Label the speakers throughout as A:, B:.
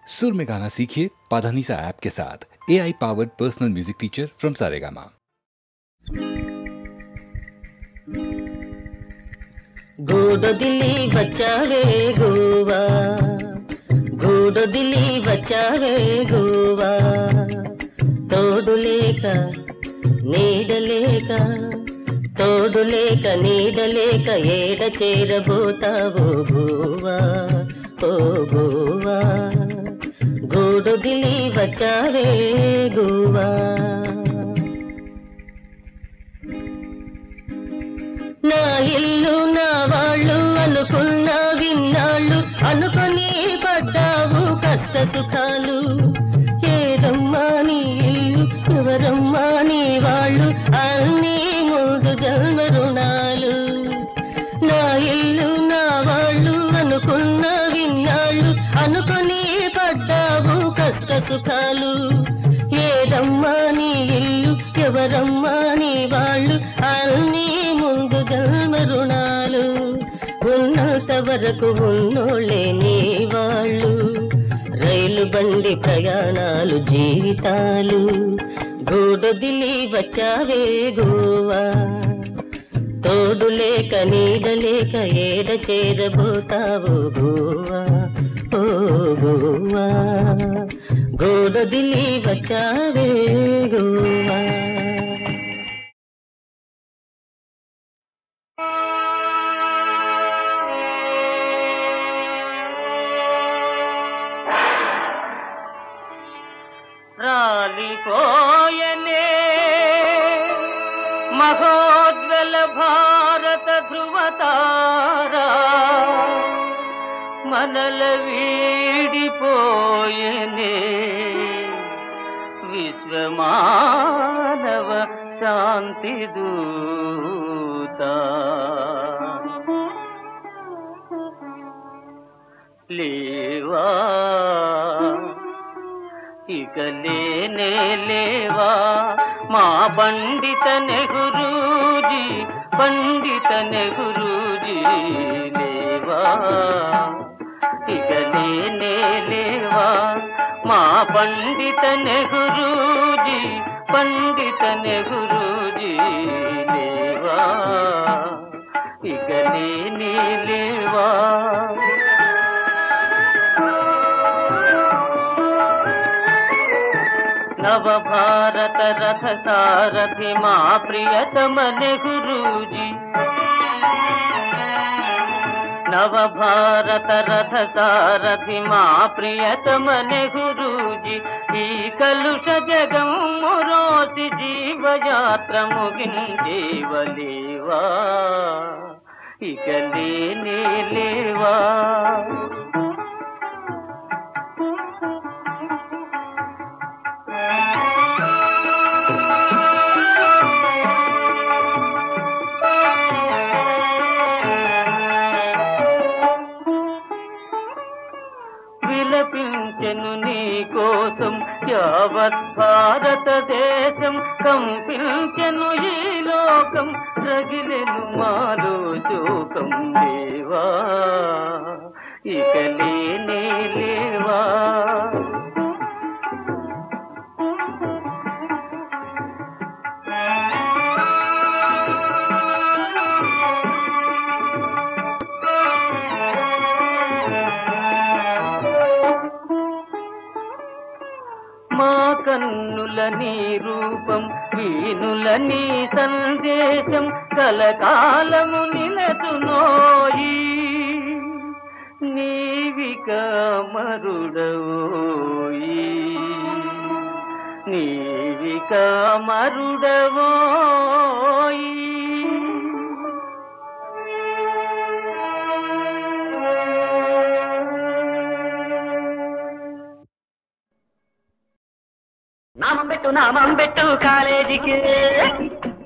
A: सुर में गाना सीखिए पाधानीसा ऐप के साथ। AI powered personal music teacher from Saregama.
B: గూడొదిలి వచ్చావే గోవా, గూడొదిలి వచ్చావే గోవా, తోడులేక నీడలేక, తోడులేక నీడలేక ఏడ చేరబోతావో గోవా, ఓ గోవా, గూడొదిలి వచ్చావే గోవా. నా ఇల్లు నా వాళ్ళు అనుకున్నా విన్నాళ్ళు, అనుకొని పడ్డావు కష్ట సుఖాలు. ఏదమ్మా నీ ఇల్లు, ఎవరమ్మా నీ వాళ్ళు, అన్నీ ముందు జన్మ రుణాలు. నా ఇల్లు నా వాళ్ళు అనుకున్నా విన్నాళ్ళు, అనుకొని పడ్డావు కష్ట సుఖాలు. ఏదమ్మా నీ ఇల్లు, ఎవరమ్మా నీ వాళ్ళు, అన్నీ ముందు జన్మ రుణాలు. ఉన్నంత వరకు ఉన్నోళ్ళే నీ వాళ్ళు, రైలు బండి ప్రయాణాలు జీవితాలు. గూడొదిలి వచ్చావే గోవా, తోడు లేక నీడలేక ఏడ చేరబోతావు గోవా, ఓ గోవా, గూడొదిలి వచ్చావే గోవా. రాలిపోయనే మహోజ్వల భారత ధృవతారా, మనల వీడిపోయనే విశ్వమానవ శాంతి దూత. లేవా ఇక లేనే లేవా మా పండిత నెహ్రూజీ, పండిత నెహ్రూజీ. లేవా ఇక లేనే లేవా మా పండిత నెహ్రూజీ, పండిత నెహ్రూజీ. లేవా ఇక లేనే లేవా. నవ భారత రథ సారథి మా ప్రియతమ నెహ్రూజీ, నవ భారత రథ సారథి మా ప్రియతమ నెహ్రూజీ. ఈ కలుష జగం మురోసి జీవయాత్ర ముగించేవలేవా ఇక లేనే లేవా. విలపించెను నీ కోసం యావత్ భారతదేశం, కంపించెను ఈ లోకం, రగిలెను మాలో శోకం. లేవా ఇక లేనే లేవా. కన్నుల నీ రూపం, వీనుల నీ సందేశం, కలకాలము నిలచునోయి. నీవిక మరుడవోయి, నీవిక మరుడవోయి. నామం పెట్టు కాలేజీకి,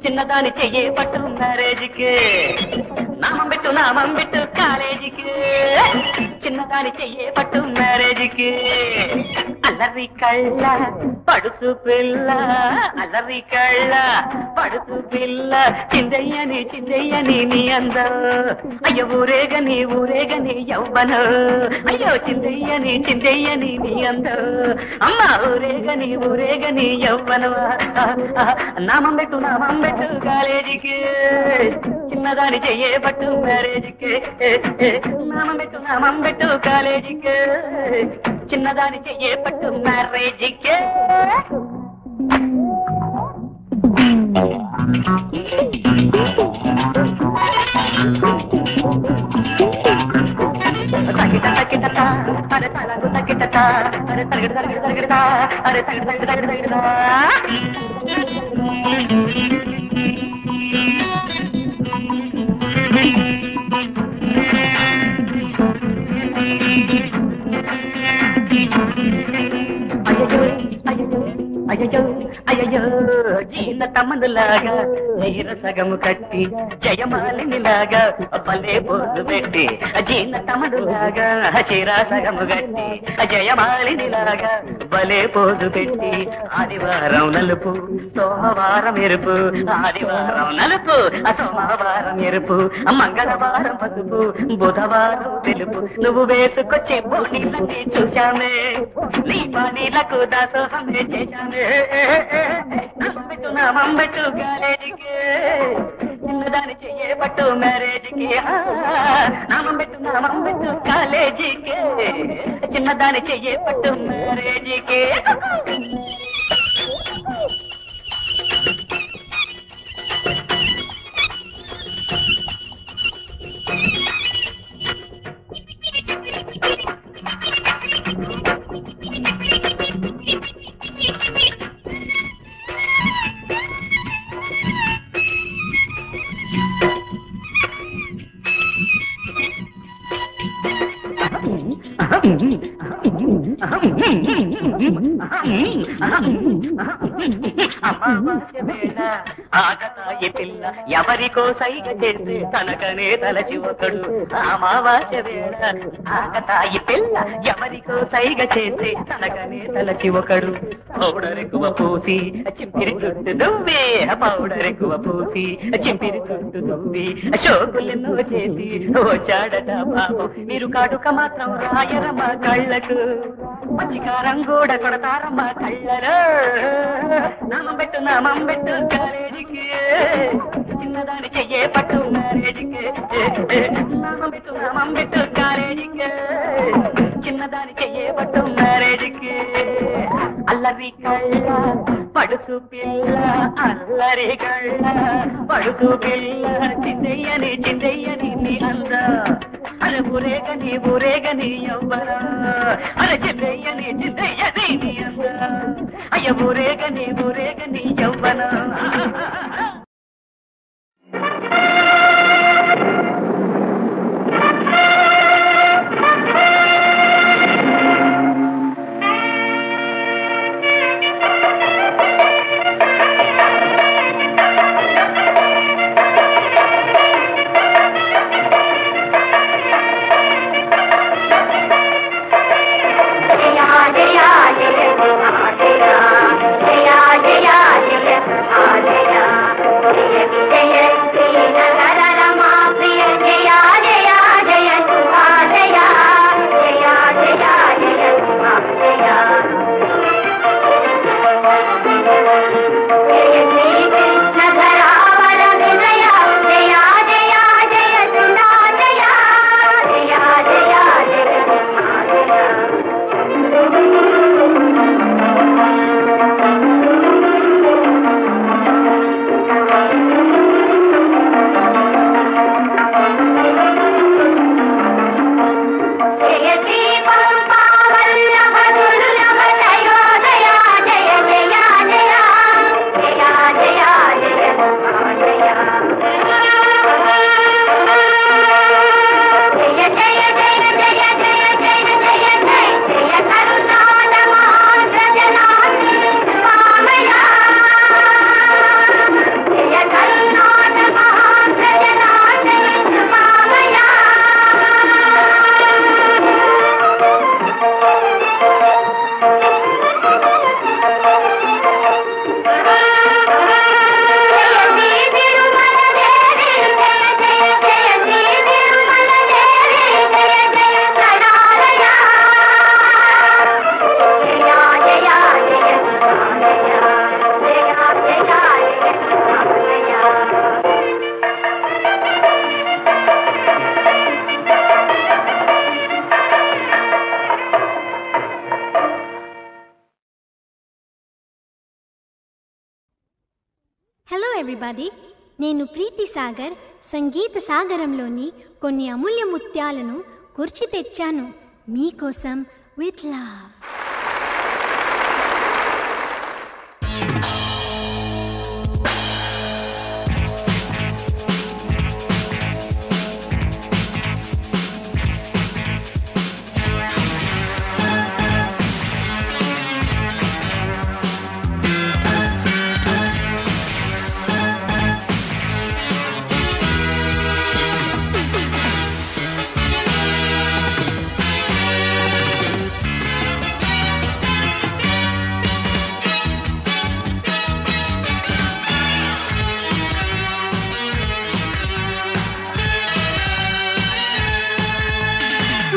B: చిన్నదాని చెయ్యి పట్టు మ్యారేజీకి. నామం పెట్టు కాలేజీకి చిన్నదాని చెయ్యే పట్టు మ్యారేజీకి అల్లరి కళ్ళ పడుచు పిల్ల అల్లరి కళ్ళ పడుచు పిల్ల చిందయ్యని నీ అందం అయ్యో ఊరేగని యవ్వనం అయ్యో చిందయ్యని నీ అందం అమ్మ ఊరేగని యవ్వనం నామం పెట్టు కాలేజీకి చిన్నదాని చెయ్యే పట్టు మ్యారేజీకి నామం పెట్టు కాలేజీకి చిన్నదాని చెయ్యే పట్టు మ్యారేజీకి తగిట అరే తలకు తగిట అరే తగిట అరే తగిట అయ్యో జీన తమ్ములాగా జీర సగము కట్టి జయమాలినిలాగా పల్లె పోజు పెట్టి జీన తమ్ములాగా చీర సగము కట్టి జయమాలినిలాగా భలే పోజు పెట్టి ఆదివారం నలుపు సోమవారం ఎరుపు ఆదివారం నలుపు సోమవారం ఎరుపు మంగళవారం పసుపు బుధవారం తెలుపు నువ్వు వేసుకొచ్చే బోనీలన్నీ చూశామే నీ బాణీలకు దాసోహమే చేశామే నామం పెట్టు కాలేజీకి చిన్నదాని చెయ్యే పట్టు మ్యారేజీకి నామం పెట్టు కాలేజీకి చిన్నదాని చెయ్యే పట్టు మ్యారేజీకి అమావాస్య వేళ ఆగతాయి పిల్ల ఎవరికో సైగ చేస్తే తనకనే తలచి ఒకడు అమావాస్య వేళ ఆగతాయి పిల్ల ఎవరికో సైగ చేస్తే తనకనే తలచి ఒకడు పౌడర్ ఎక్కువ పూసి చింపిరి చుట్టు దువ్వి పౌడర్ ఎక్కువ పూసి చింపిరి చుట్టు దువ్వి షోకులెన్నో చేసి వచ్చాడట పాపం మీరు కాటుక మాత్రం రాయరమ్మ కళ్ళకు పచ్చికారం కూడా కొడతారమ్మ కళ్ళలో నామం పెట్టు కాలేజీకి చిన్నదాని చెయ్యే పట్టు మ్యారేజీకి నామం పెట్టు కాలేజీకి చిన్నదాని చెయ్యే పట్టు మ్యారేజీకి అల్లరి కళ్ళ పడుచు పిల్ల అల్లరి కళ్ళ పడుచు పిల్ల చిందయ్యని నీ అంద అరే ఊరేగని యవ్వరా అరే చిందయ్యని నీ అంద అయ్య ఊరేగని యవ్వనా
C: जया जया जया जया जया जया హలో ఎవ్రీబడి, నేను ప్రీతి సాగర్ సంగీత సాగరంలోని కొన్ని అమూల్య ముత్యాలను కూర్చి తెచ్చాను మీకోసం విత్ లవ్.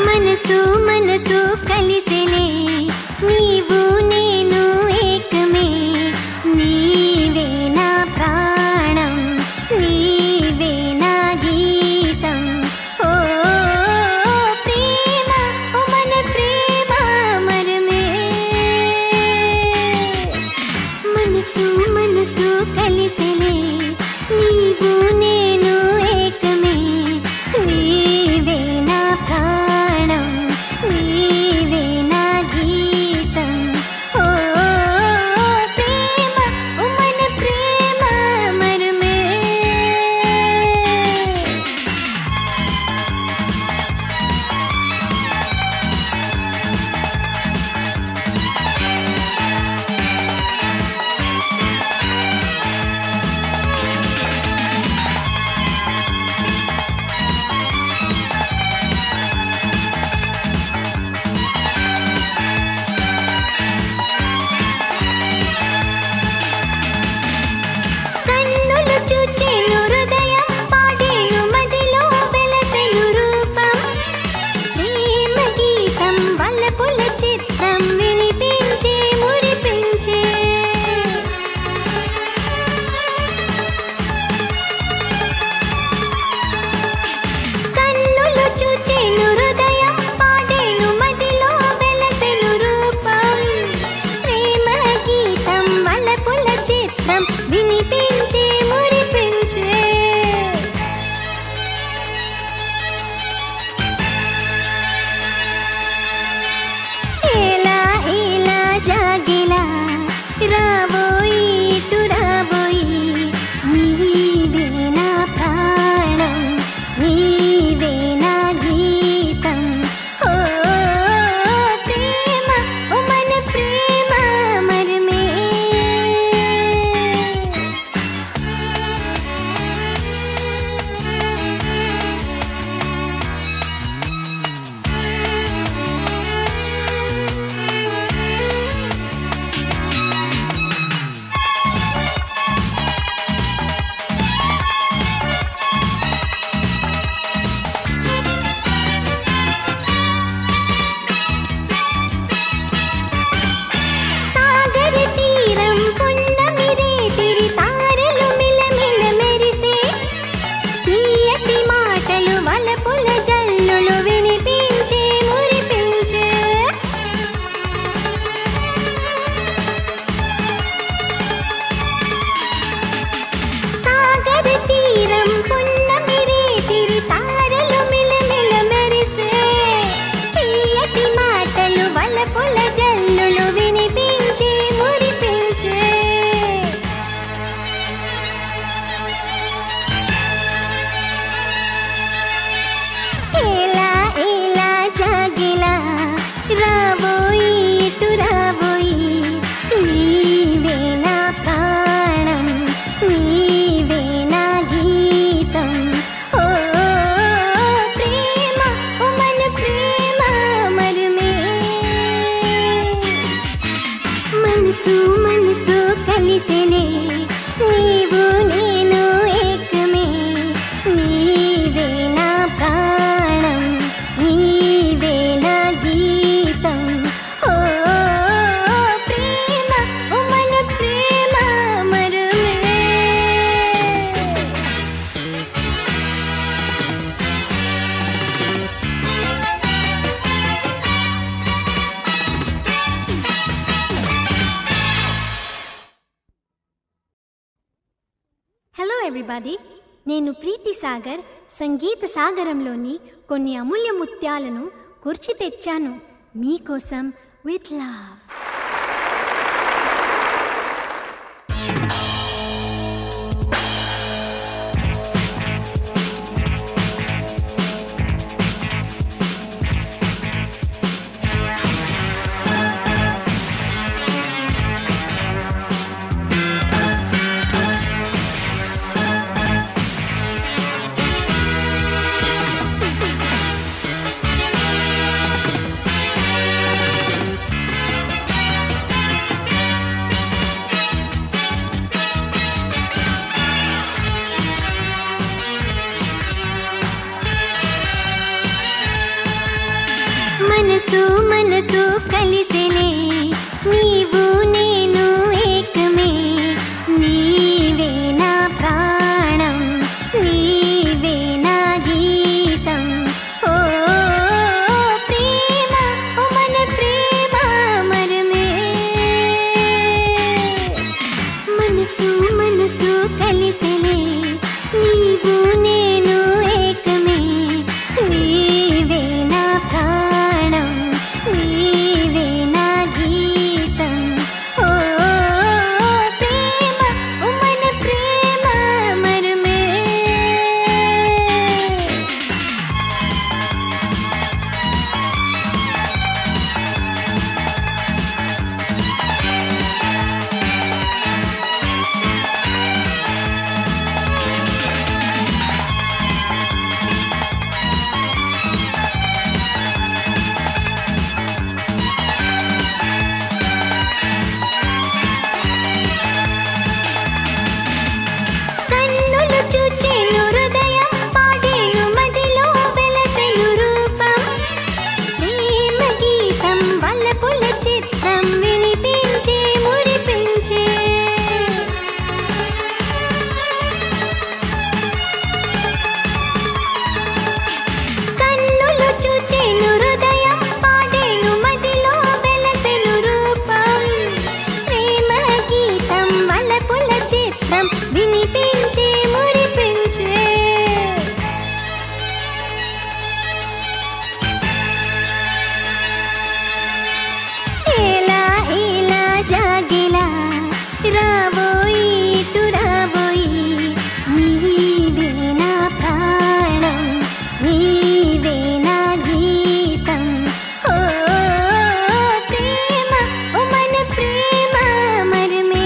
C: మనసు మనసు కలిసెలే, నీవు నేను ఏకమే, నీవే నా ప్రాణం, నీవే నా గీతం. ఓ ప్రేమ, ఓ మన ప్రేమ మరమే. మనసు మనసు కలిసెలే, నీవు నేను ఏకమే, నీవే నా ప్రాణం, నీవే నా గీతం. ఓ ప్రేమ, ఓ మన ప్రేమ మరమే. కన్నులు చూచెను హృదయం, పాడేను మదిలో వెలసెను రూపం. ప్రేమ గీతం వలపుల చిత్రం వినిపించే మురిపించే. కన్నులు చూచెను హృదయం, పాడేను మదిలో వెలసెను రూపం. ప్రేమ గీతం వలపుల చిత్రం వినిపించే మురిపించే. ఏలా ఏలా జాగిలా, రాబోయి ఇటు రాబోయి, నీవే నా ప్రాణం, నీవే నా గీతం. ఓ ప్రేమ, ఓ మన ప్రేమ మరమే. సాగర తీరం పున్నమిరే తిరి తారలు మిలమిల మెరిసే, తీయటి మాటలు వలపుల జల్లులు వినిపించే మురిపించే. సాగర తీరం పున్నమిరే తిరి తారలు మిలమిల మెరిసే, తీయటి మాటలు వలపుల జల్లులు వినిపించే మురిపించే. ఏలా ఏలా జాగిలా, రాబోయి ఇటు రాబోయి, నీవే నా ప్రాణం, నీవే నా గీతం. ఓ ప్రేమ, ఓ మన ప్రేమ మరమే. మనసు మనసు కలిసెలే, నీవు నేను ఏకమే, నీవే నా ప్రాణం, నీవే నా గీతం. ఓ ప్రేమ, ఓ మన ప్రేమ మరమే. ఎవ్రీబడి, నేను ప్రీతి సాగర్ సంగీత సాగరంలోని కొన్ని అమూల్య ముత్యాలను కూర్చి తెచ్చాను మీకోసం విత్ లవ్. మనసు మనసు కలిసెలే, నీవు నేను ఏకమే, నీవే నా ప్రాణం, నీవే నా గీతం. ఓ ప్రేమ, ఓ మన ప్రేమ మరమే. మనసు మనసు కలిసెలే, నీవు నేను ఏకమే, నీవే నా ప్రాణం, నీవే నా గీతం. ఓ ప్రేమ, ఓ మన ప్రేమ మరమే. కన్నులు చూచెను హృదయం, పాడేను మదిలో వెలసెను రూపం, ప్రేమ గీతం వలపుల చిత్రం వినిపించే మురిపించే. కన్నులు చూచెను హృదయం, పాడేను మదిలో వెలసెను రూపం, ప్రేమ గీతం వలపుల చిత్రం వినిపించే మురిపించే. ఏలా ఏలా జాగిలా, రాబోయి ఇటు రాబోయి, నీవే నా ప్రాణం, నీవే నా గీతం. ఓ ప్రేమ, ఓ మన ప్రేమ మరమే.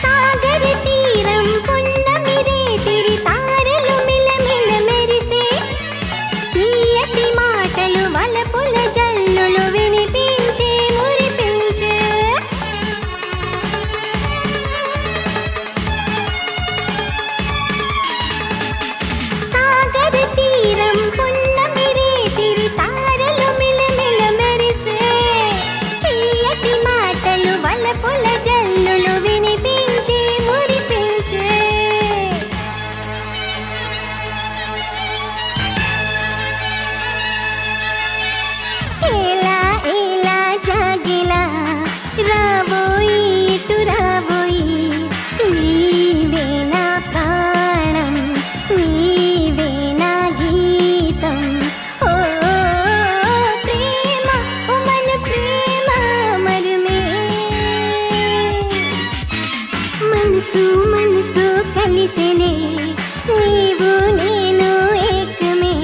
C: సాగర తీరం పున్నమి రేతిరి, తారలు మిలమిల మెరిసే, తీయటి మాటలు వలపుల జల్లులు వినిపించే మురిపించే. సాగర తీరం పున్నమి రేతిరి, తారలు మిలమిల మెరిసే, తీయటి మాటలు వలపుల జల్లులు వినిపించే మురిపించే. ఏలా ఏలా జాగిలా, రాబోయి ఇటు రాబోయి, నీవే నా ప్రాణం, నీవే నా గీతం. ఓ ప్రేమ, ఓ మన ప్రేమ మరమే. మనసు మనసు కలిసెలే, నీవు నేను ఏకమే,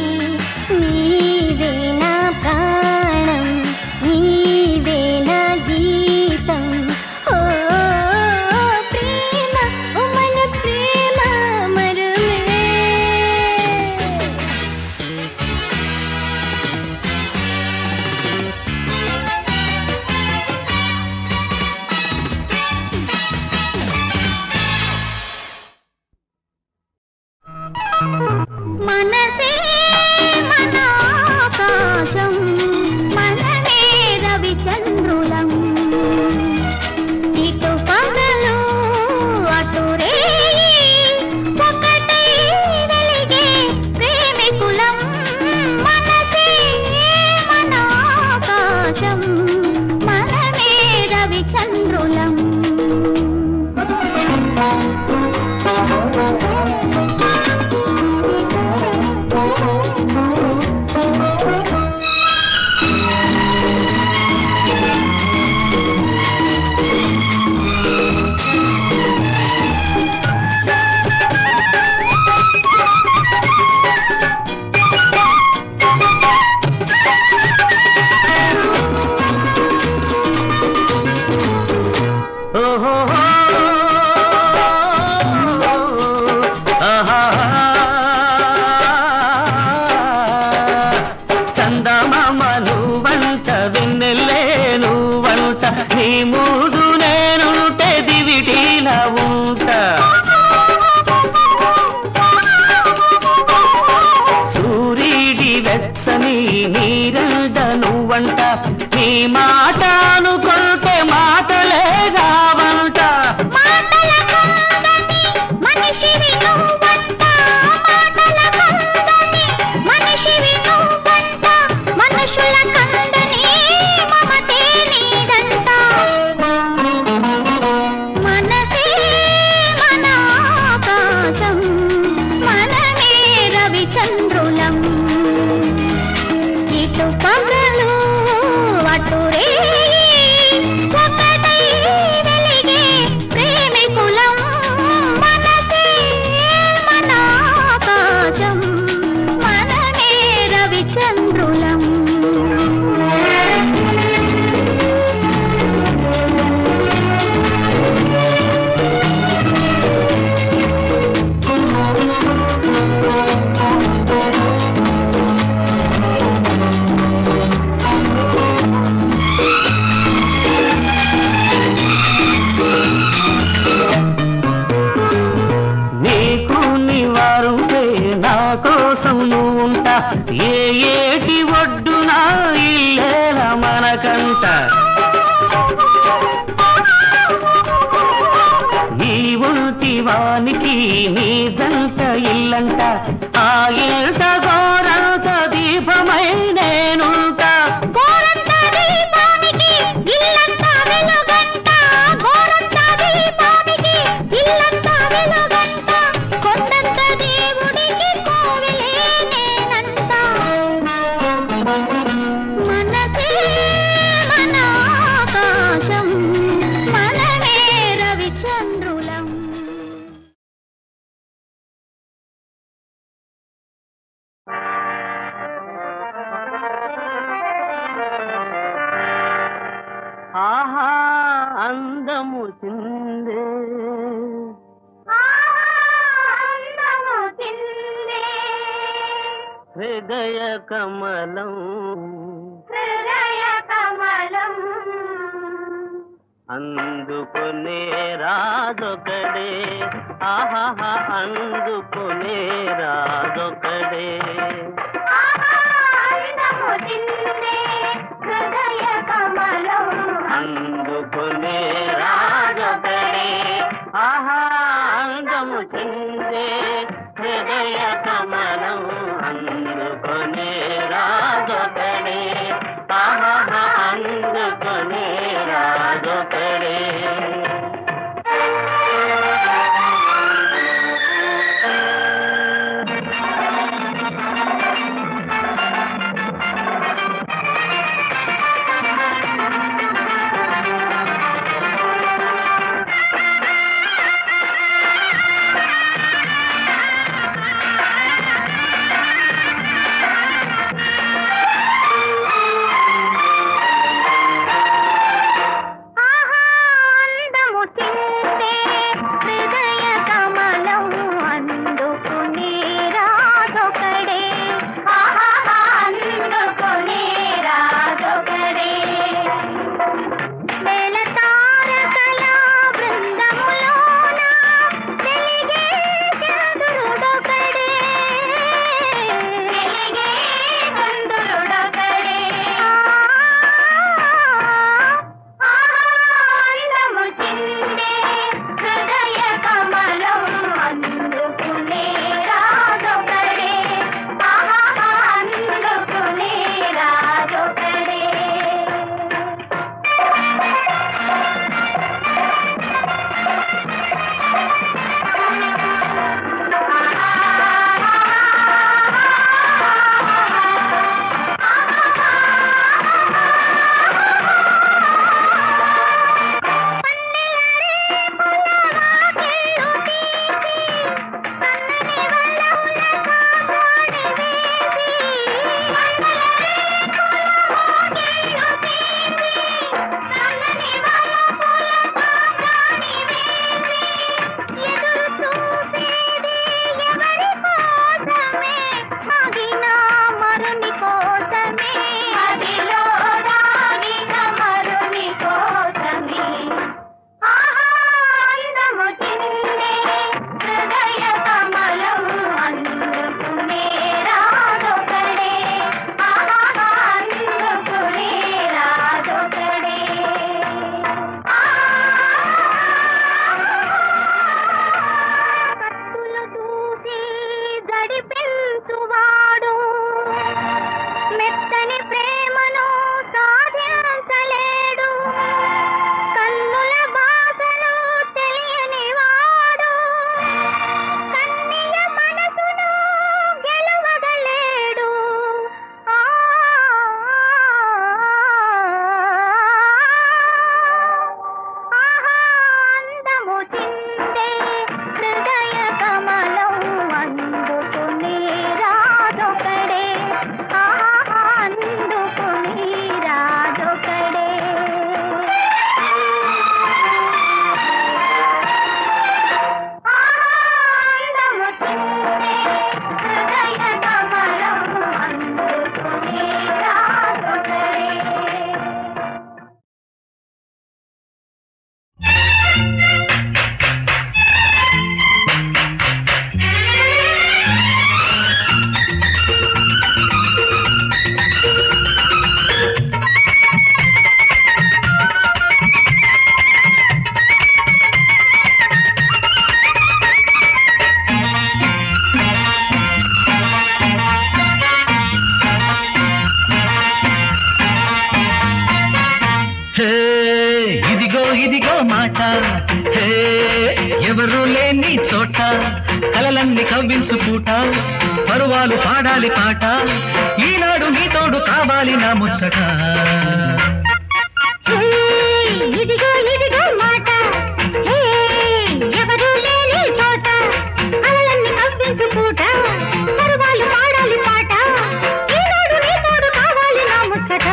C: నీవే నా ప్రాణం, నీవే నా గీతం. ఓ ప్రేమ, ఓ మన ప్రేమ మరమే.
B: దీవానికి నీదంత ఇల్లంట, ఆ ఇంట గోరంత దీపమై నేనుంటా.
D: గోరంత దీపానికి ఇల్లంతా వెలుగంట, గోరంత దీపానికి ఇల్లంతా వెలుగంట, కొండంత దేవుడికి కోవిలే నేనంట. మనసే మన ఆకాశం, మనమే రవిచంద్రులం.
B: ఆహా అందము చిందే,
D: అందము చిందే,
B: హృదయ కమలం,
D: హృదయ కమలం.
B: అందుకునే రాజొకడే, ఆహా అందుకునే రాజొకడే.
D: అందము చిందే, హృదయ కమలం.
B: అందుకునే రాజొకడే, ఆహా అందము చిందే హృదయ కమలం. అందుకునే రాజొకడే, ఆహా అందుకునే రాజొకడే.
E: ఇదిగో మాట హే ఎవరు లేని చోట కలలన్నీ కవ్వించు పూట పరువాలు పాడాలి పాట ఈనాడు నీ తోడు కావాలి నా ముచ్చట
D: ఇదిగో ఇదిగో మాట ఎవరు లేని చోట కలలన్నీ కవ్వించు పూట పరువాలు పాడాలి పాట ఈనాడు నీ తోడు కావాలి నా ముచ్చట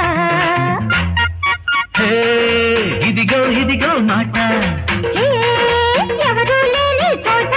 E: ఇదిగో ఇదిగో మాట
D: ఎవరు లేని చోట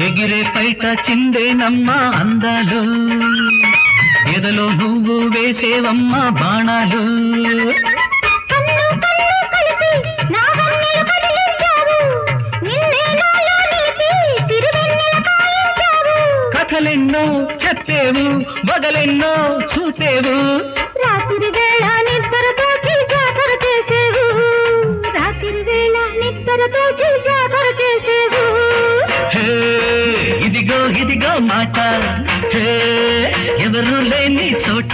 E: ఎగిరే పైట చిందేనమ్మా అందాలు ఎదలో నువ్వు వేసేవమ్మా బాణాలు కథలెన్నో చెప్పేవు బదలెన్నో చూసేవు
D: రాత్రి వేళ నిద్రతో జాతర చేసేవు రాత్రి వేళ నిద్రతో జాతర చేసేవు
E: ఇదిగో ఇదిగో మాట ఎవరు లేని చోట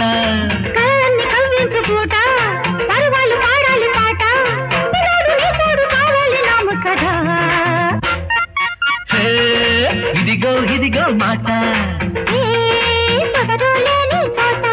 D: కళ్ళన్ని కవ్వించు పూట పరువాలు పాడాలి పాట పిల్లాడు నీ తోడు కావాలి నా ముచ్చట
E: ఇదిగో ఇదిగో మాట
D: ఎవరు లేని చోట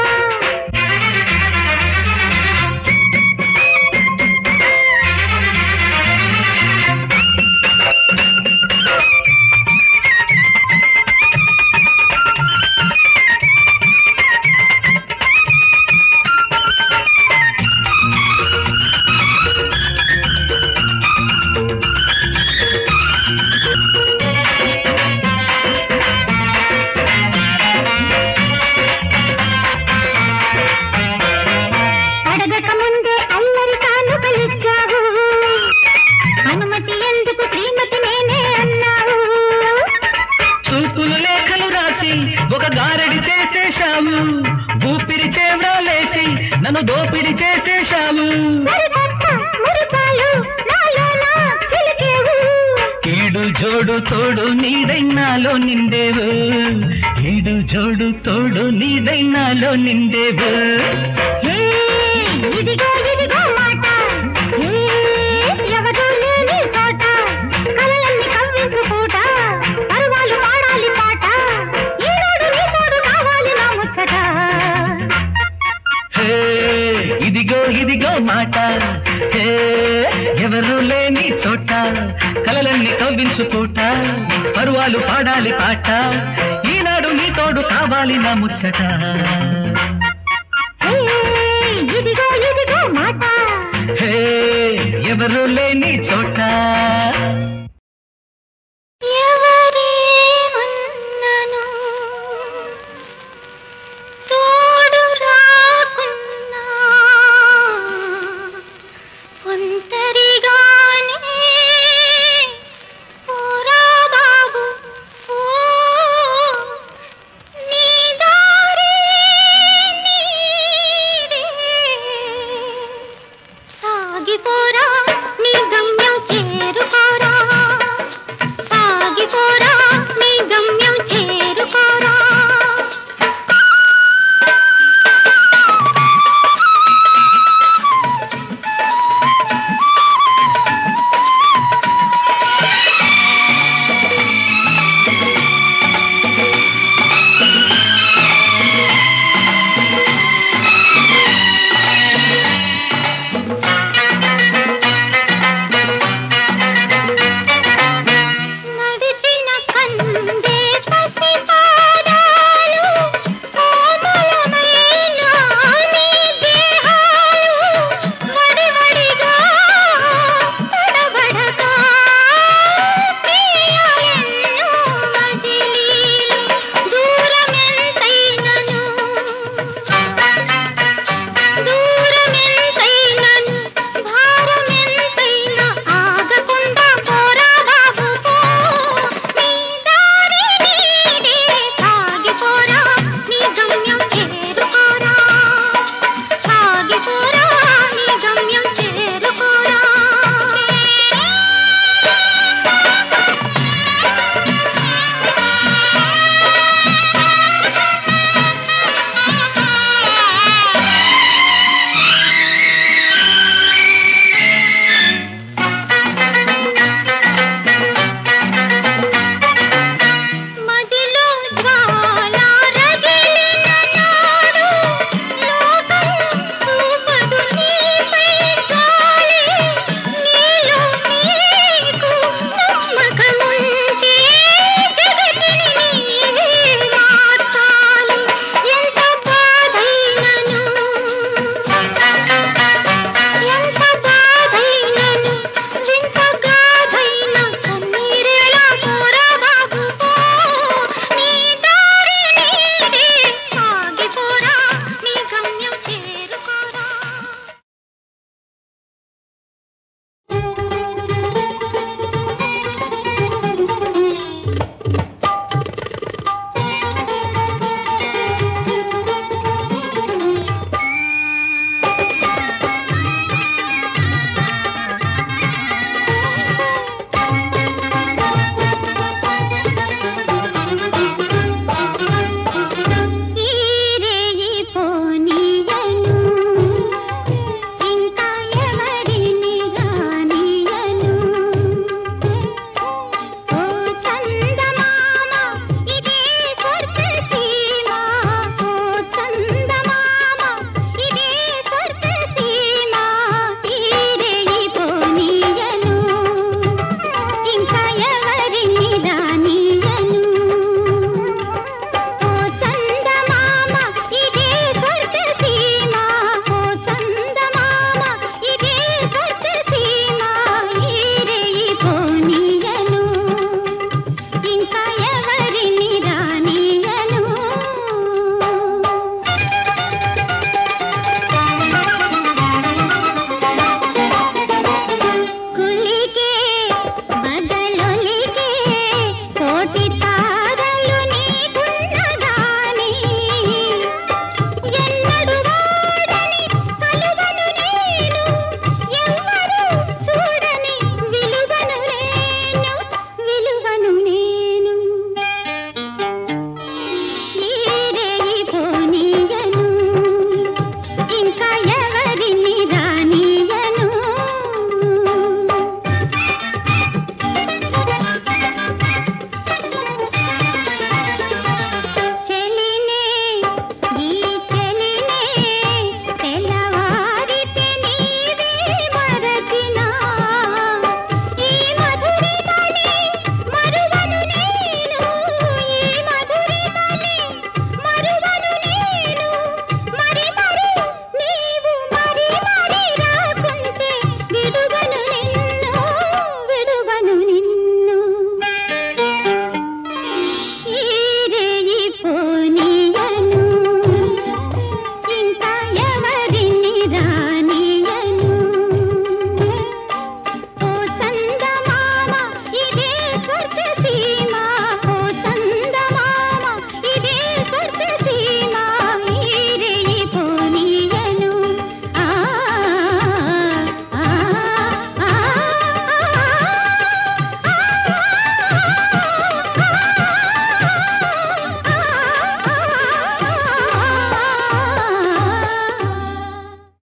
D: అడగక ముందే అల్లరి కానుకలిచ్చావు అనుమతి ఎందుకు శ్రీమతి నేనే అన్నావు
E: చూపులు లేఖలు రాసి ఒక గారడి చేసేశావు ఊపిరి చేవ్రాలేసి నన్ను దోపిడి చేసేశావు
D: సరికొత్త మురిపాలు నాలోన చిలికేవు
E: ఈడు జోడు తోడు నీదైనాలో నిండేవు ఈడు జోడు తోడు నీదైనాలో నిండేవు
D: ఇదిగో ఇదిగో మాట ఎవరు లేని చోట కలలన్నీ కవ్వించు పూట పరువాలు పాడాలి పాట ఈనాడు నీ తోడు కావాలి నా ముచ్చట
E: ఇదిగో ఇదిగో మాట ఎవరు లేని చోట కలలన్నీ కవ్వించు పూట పరువాలు పాడాలి పాట ఈనాడు నీ తోడు కావాలి నా ముచ్చట
D: ఇదిగో ఇదిగో మాట
E: ఎవరు లేని చోట